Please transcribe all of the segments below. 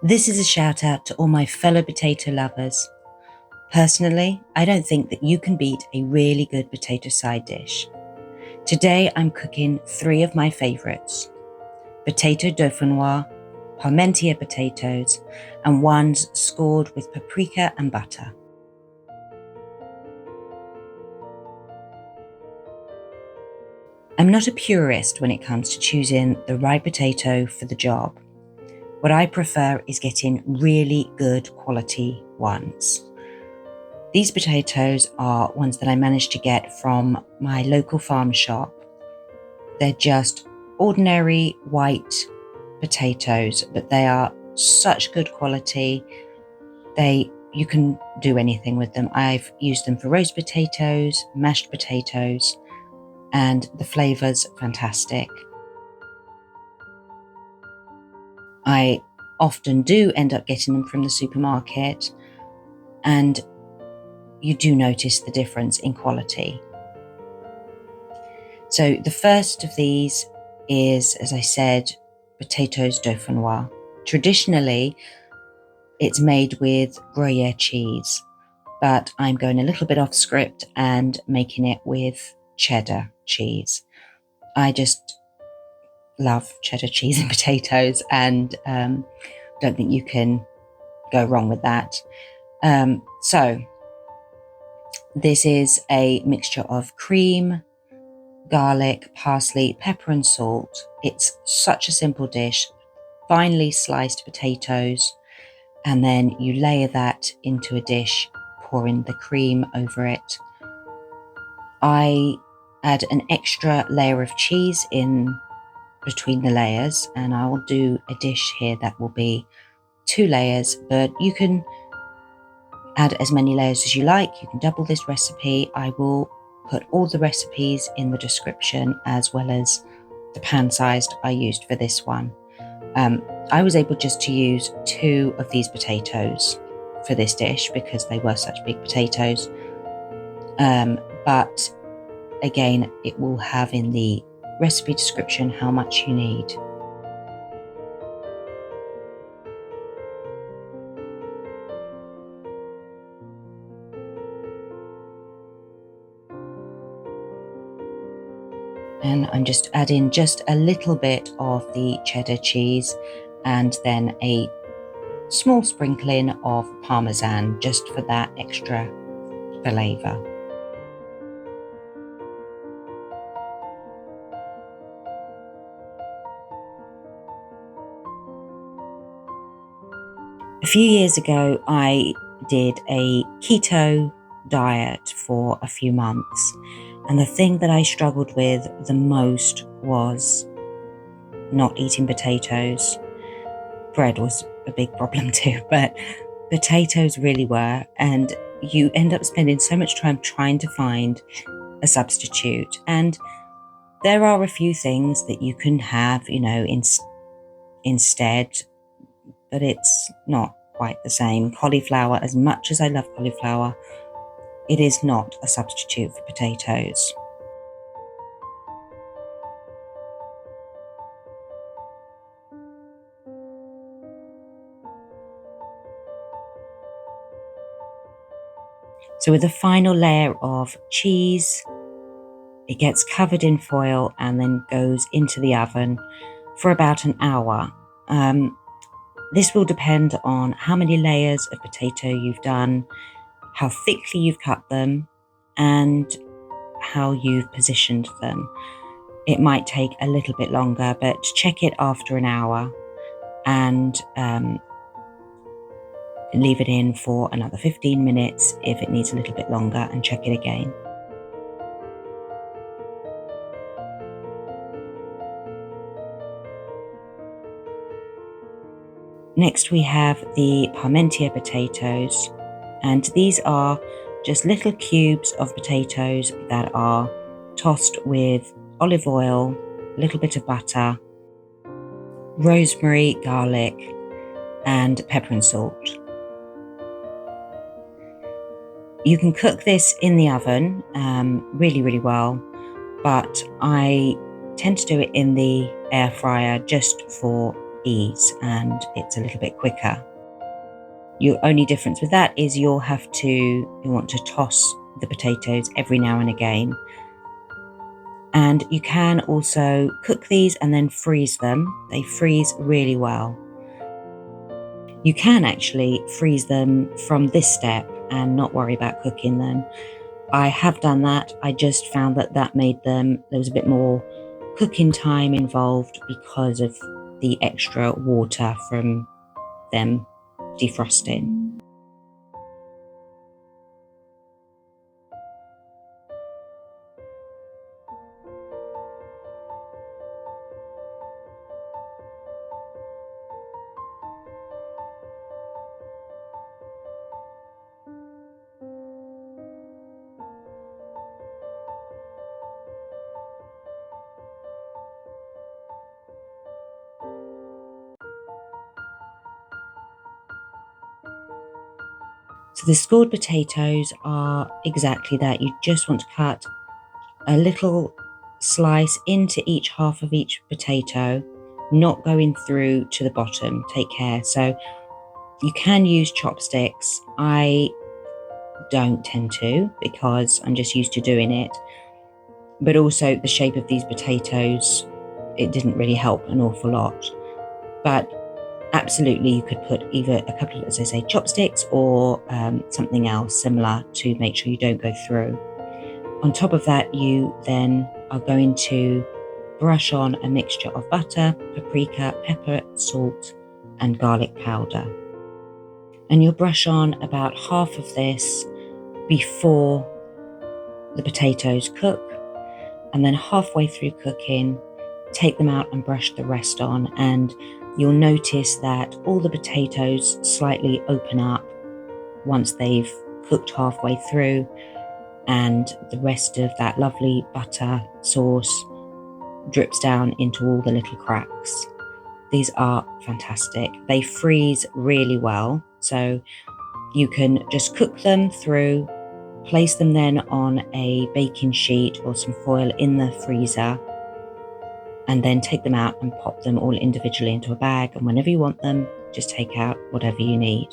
This is a shout out to all my fellow potato lovers. Personally, I don't think that you can beat a really good potato side dish. Today I'm cooking 3 of my favourites: potato dauphinoise, Parmentier potatoes, and ones scored with paprika and butter. I'm not a purist when it comes to choosing the right potato for the job. What I prefer is getting really good quality ones. These potatoes are ones that I managed to get from my local farm shop. They're just ordinary white potatoes, but they are such good quality. You can do anything with them. I've used them for roast potatoes, mashed potatoes, and the flavour's fantastic. I often do end up getting them from the supermarket, and you do notice the difference in quality. So the first of these is, as I said, potatoes dauphinoise. Traditionally, it's made with Gruyere cheese, but I'm going a little bit off script and making it with cheddar cheese. I just love cheddar cheese and potatoes, and don't think you can go wrong with that. So this is a mixture of cream, garlic, parsley, pepper and salt. It's such a simple dish. Finely sliced potatoes, and then you layer that into a dish, pouring the cream over it. I add an extra layer of cheese in between the layers, and I will do a dish here that will be 2 layers, but you can add as many layers as you like. You can double this recipe. I will put all the recipes in the description, as well as the pan sized I used for this one. I was able just to use 2 of these potatoes for this dish because they were such big potatoes. But again, it will have in the recipe description how much you need. And I'm just adding just a little bit of the cheddar cheese and then a small sprinkling of parmesan just for that extra flavour. A few years ago, I did a keto diet for a few months, and the thing that I struggled with the most was not eating potatoes. Bread was a big problem too, but potatoes really were, and you end up spending so much time trying to find a substitute. And there are a few things that you can have, instead, but it's not quite the same. Cauliflower, as much as I love cauliflower, it is not a substitute for potatoes. So with the final layer of cheese, it gets covered in foil and then goes into the oven for about an hour. This will depend on how many layers of potato you've done, how thickly you've cut them, and how you've positioned them. It might take a little bit longer, but check it after an hour and leave it in for another 15 minutes if it needs a little bit longer, and check it again. Next we have the Parmentier potatoes, and these are just little cubes of potatoes that are tossed with olive oil, a little bit of butter, rosemary, garlic, and pepper and salt. You can cook this in the oven really, really well, but I tend to do it in the air fryer just for ease and it's a little bit quicker. Your only difference with that is you want to toss the potatoes every now and again. And you can also cook these and then freeze them. They freeze really well. You can actually freeze them from this step and not worry about cooking them. I have done that. I just found that there was a bit more cooking time involved because of the extra water from them defrosting. So the scored potatoes are exactly that. You just want to cut a little slice into each half of each potato, not going through to the bottom. Take care. So you can use chopsticks. I don't tend to because I'm just used to doing it. But also the shape of these potatoes, it didn't really help an awful lot. But absolutely, you could put either a couple of, as I say, chopsticks or something else similar to make sure you don't go through. On top of that, you then are going to brush on a mixture of butter, paprika, pepper, salt, and garlic powder. And you'll brush on about half of this before the potatoes cook, and then halfway through cooking, take them out and brush the rest on, and you'll notice that all the potatoes slightly open up once they've cooked halfway through, and the rest of that lovely butter sauce drips down into all the little cracks. These are fantastic. They freeze really well, so you can just cook them through, place them then on a baking sheet or some foil in the freezer, and then take them out and pop them all individually into a bag, and whenever you want them, just take out whatever you need.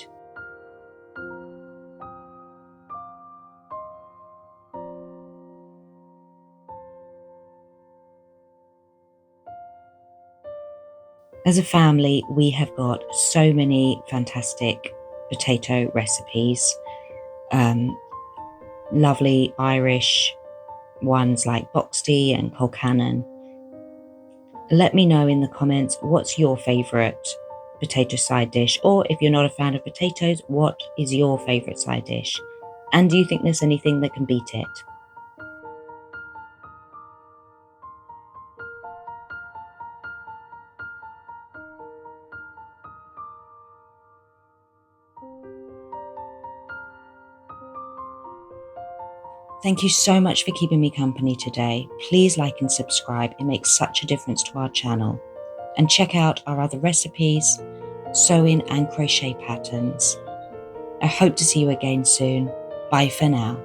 As a family, we have got so many fantastic potato recipes. Lovely Irish ones like Boxty and Colcannon. Let me know in the comments what's your favourite potato side dish, or if you're not a fan of potatoes, what is your favourite side dish? And do you think there's anything that can beat it? Thank you so much for keeping me company today. Please like and subscribe. It makes such a difference to our channel. And check out our other recipes, sewing and crochet patterns. I hope to see you again soon. Bye for now.